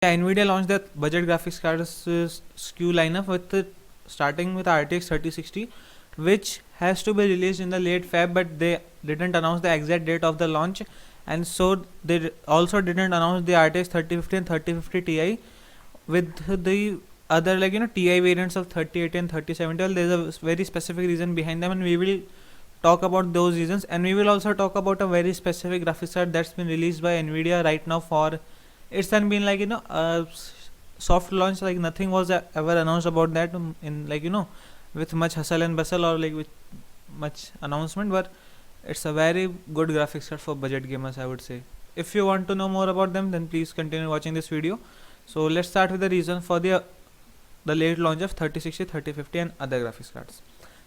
Nvidia launched their budget graphics cards SKU lineup starting with RTX 3060, which has to be released in the late Feb, but they didn't announce the exact date of the launch, and so they also didn't announce the RTX 3050 and 3050 Ti with the other Ti variants of 3080 and 3070. Well, there's a very specific reason behind them, and we will talk about those reasons, and we will also talk about a very specific graphics card that's been released by Nvidia right now. For it's been a soft launch, like nothing was ever announced about that, in with much hustle and bustle, or with much announcement, but it's a very good graphics card for budget gamers, I would say. If you want to know more about them, then please continue watching this video. So let's start with the reason for the late launch of 3060, 3050 and other graphics cards.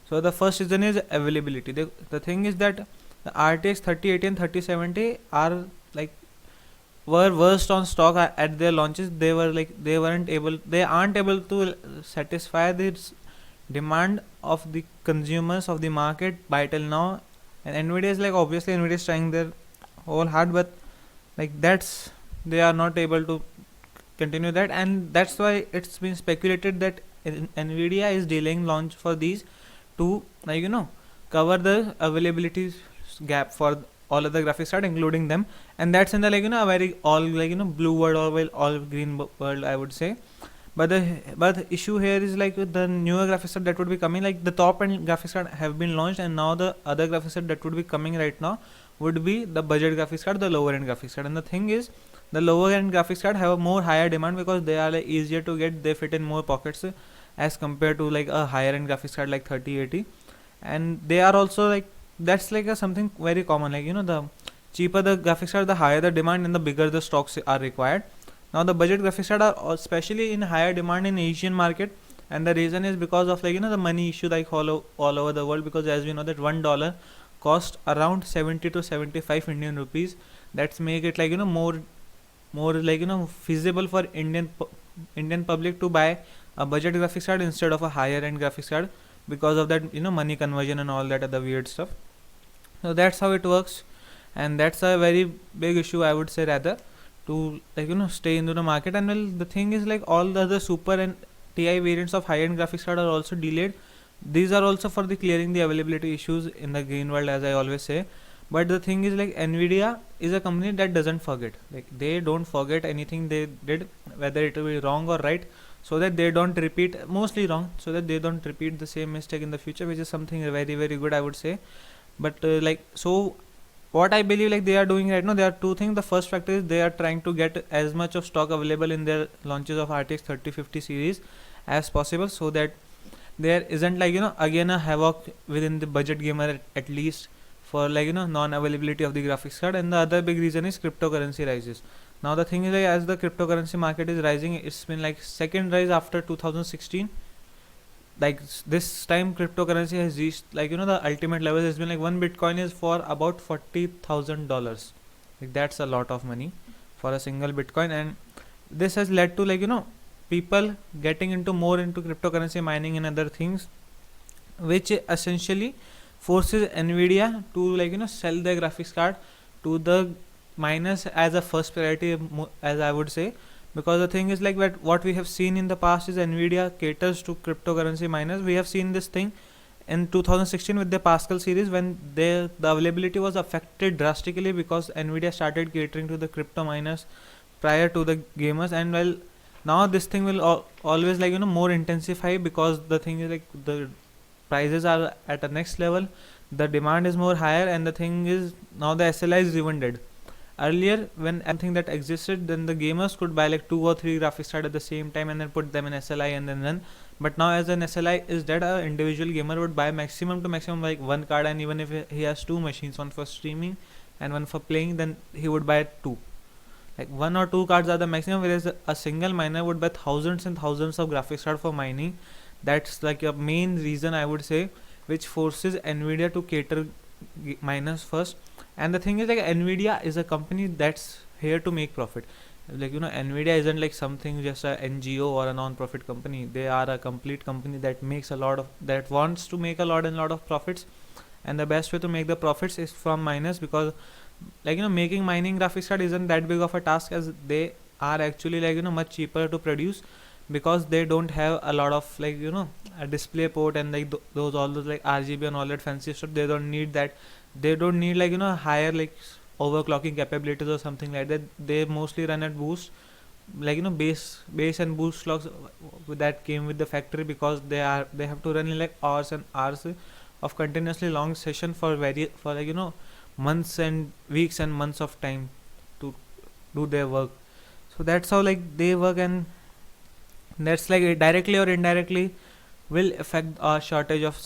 So the first reason is availability. The thing is that the RTX 3080 and 3070 are were worst on stock at their launches. They aren't able to satisfy the demand of the consumers of the market by till now. And Nvidia is obviously Nvidia is trying their whole hard, but that's they are not able to continue that, and that's why it's been speculated that Nvidia is delaying launch for these to cover the availability gap for all other graphics card, including them. And that's in the a very all blue world, or all green world, I would say. But the issue here is the newer graphics card that would be coming, the top end graphics card have been launched, and now the other graphics card that would be coming right now would be the budget graphics card, the lower end graphics card. And the thing is, the lower end graphics card have a more higher demand because they are easier to get, they fit in more pockets as compared to a higher end graphics card like 3080. And they are also that's something very common, the cheaper the graphics card, the higher the demand and the bigger the stocks are required. Now the budget graphics card are especially in higher demand in Asian market, and the reason is because of the money issue all over the world, because as we know that $1 cost around 70 to 75 Indian rupees. That's make it more feasible for Indian public to buy a budget graphics card instead of a higher end graphics card, because of that money conversion and all that other weird stuff. So that's how it works, and that's a very big issue, I would say, rather, to stay into the market. And well, the thing is all the other super and Ti variants of high end graphics card are also delayed. These are also for the clearing the availability issues in the green world, as I always say. But the thing is Nvidia is a company that doesn't forget. They don't forget anything they did, whether it will be wrong or right, so that they don't repeat, mostly wrong, so that they don't repeat the same mistake in the future, which is something very very good, I would say. But so what I believe they are doing right now, there are two things. The first factor is they are trying to get as much of stock available in their launches of RTX 3050 series as possible, so that there isn't again a havoc within the budget gamer, at least for non-availability of the graphics card. And the other big reason is cryptocurrency rises. Now the thing is as the cryptocurrency market is rising, it's been second rise after 2016. This time cryptocurrency has reached the ultimate level. Has been one Bitcoin is for about $40,000. That's a lot of money for a single Bitcoin, and this has led to people getting more into cryptocurrency mining and other things, which essentially forces Nvidia to sell their graphics card to the miners as a first priority, as I would say. Because the thing is what we have seen in the past is Nvidia caters to cryptocurrency miners. We have seen this thing in 2016 with the Pascal series, when the availability was affected drastically because Nvidia started catering to the crypto miners prior to the gamers. And well, now this thing will always more intensify, because the thing is the prices are at a next level, the demand is more higher, and the thing is now the SLI is even dead. Earlier, when anything that existed, then the gamers could buy 2 or 3 graphics cards at the same time and then put them in SLI and then run. But now as an SLI is dead, an individual gamer would buy maximum to maximum one card, and even if he has 2 machines, one for streaming and one for playing, then he would buy 2. 1 or 2 cards are the maximum, whereas a single miner would buy thousands and thousands of graphics cards for mining. That's a main reason, I would say, which forces Nvidia to cater miners first. And the thing is Nvidia is a company that's here to make profit. Nvidia isn't something just a NGO or a non-profit company. They are a complete company that makes that wants to make a lot of profits, and the best way to make the profits is from miners, because making mining graphics card isn't that big of a task, as they are actually like much cheaper to produce, because they don't have a lot of like a display port and like those all those like RGB and all that fancy stuff. They don't need that. They don't need like higher like overclocking capabilities or something like that. They mostly run at boost, like base and boost clocks that came with the factory, because they have to run in like hours and hours of continuously long session for for like months and weeks and months of time to do their work. So that's how like they work, and that's like it directly or indirectly will affect our shortage of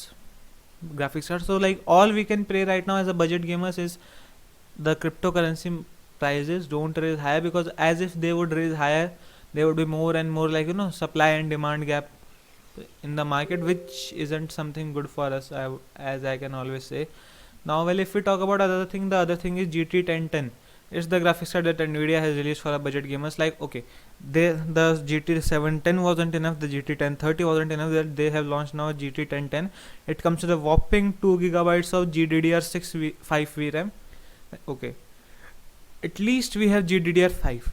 graphics cards. So like all we can pray right now as a budget gamers is the cryptocurrency prices don't raise higher, because as if they would raise higher, there would be more and more like supply and demand gap in the market, which isn't something good for us, as I can always say. Now, well, if we talk about other thing, the other thing is GT 1010. It's the graphics card that Nvidia has released for our budget gamers. Like, okay, the GT 710 wasn't enough, the GT 1030 wasn't enough. That they have launched now GT 1010. It comes with a whopping 2 gigabytes of GDDR6 5 VRAM. Okay, at least we have GDDR5.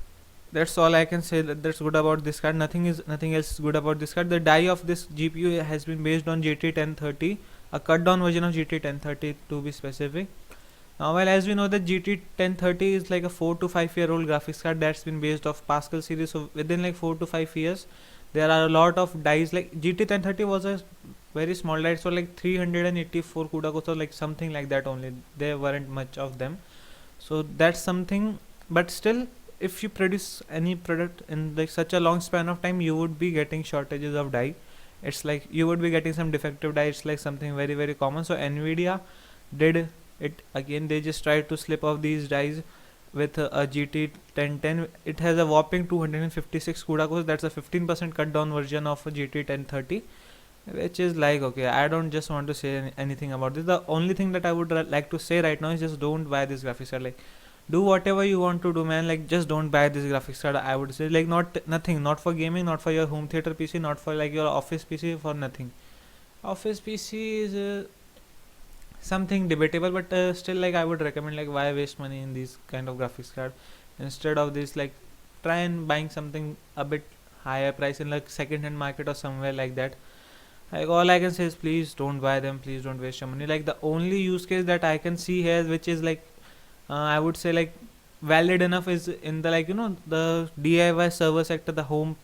That's all I can say. That's good about this card. Nothing else is good about this card. The die of this GPU has been based on GT 1030, a cut down version of GT 1030 to be specific. Now, well, as we know that GT 1030 is like a 4 to 5 year old graphics card that's been based off Pascal series. So within like 4 to 5 years, there are a lot of dies. Like GT 1030 was a very small die, so like 384 CUDA cores or like something like that only. There weren't much of them. So that's something. But still, if you produce any product in like such a long span of time, you would be getting shortages of die. It's like you would be getting some defective die. It's like something very common. So Nvidia did it again. They just tried to slip off these dies with a GT 1010. It has a whopping 256 CUDA cores. That's a 15% cut down version of a GT 1030, which is like, okay, I don't just want to say anything about this. The only thing that I would like to say right now is just don't buy this graphics card. Like, do whatever you want to do, man. Like, just don't buy this graphics card. I would say, like, not for gaming, not for your home theater PC, not for like your office PC, for nothing. Office PC is something debatable, but still, like, I would recommend, like, why waste money in these kind of graphics card instead of this. Like, try and buying something a bit higher price in like second hand market or somewhere like that. Like, all I can say is please don't buy them, please don't waste your money. Like, the only use case that I can see here, which is like I would say like valid enough, is in the like the DIY server sector, the home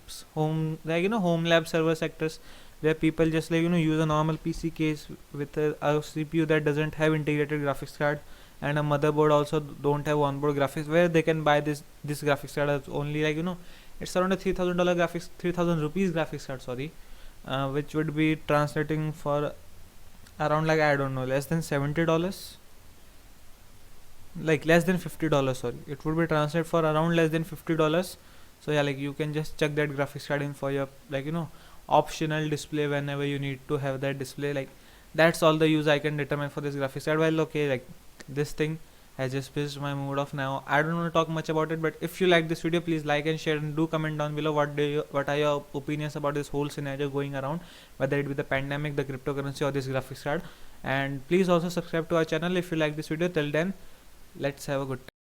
like home lab server sectors, where people just like use a normal PC case with a CPU that doesn't have integrated graphics card, and a motherboard also don't have onboard graphics, where they can buy this graphics card as only like it's around a $3,000 graphics, 3,000 rupees graphics card, sorry, which would be translating for around like I don't know, less than $70, like less than $50, sorry. It would be translated for around less than $50. So yeah, like you can just check that graphics card in for your like optional display whenever you need to have that display. Like, that's all the use I can determine for this graphics card. Well, okay, like this thing has just pissed my mood off now. I don't want to talk much about it, but if you like this video, please like and share, and do comment down below what are your opinions about this whole scenario going around, whether it be the pandemic, the cryptocurrency, or this graphics card. And please also subscribe to our channel if you like this video. Till then, let's have a good time.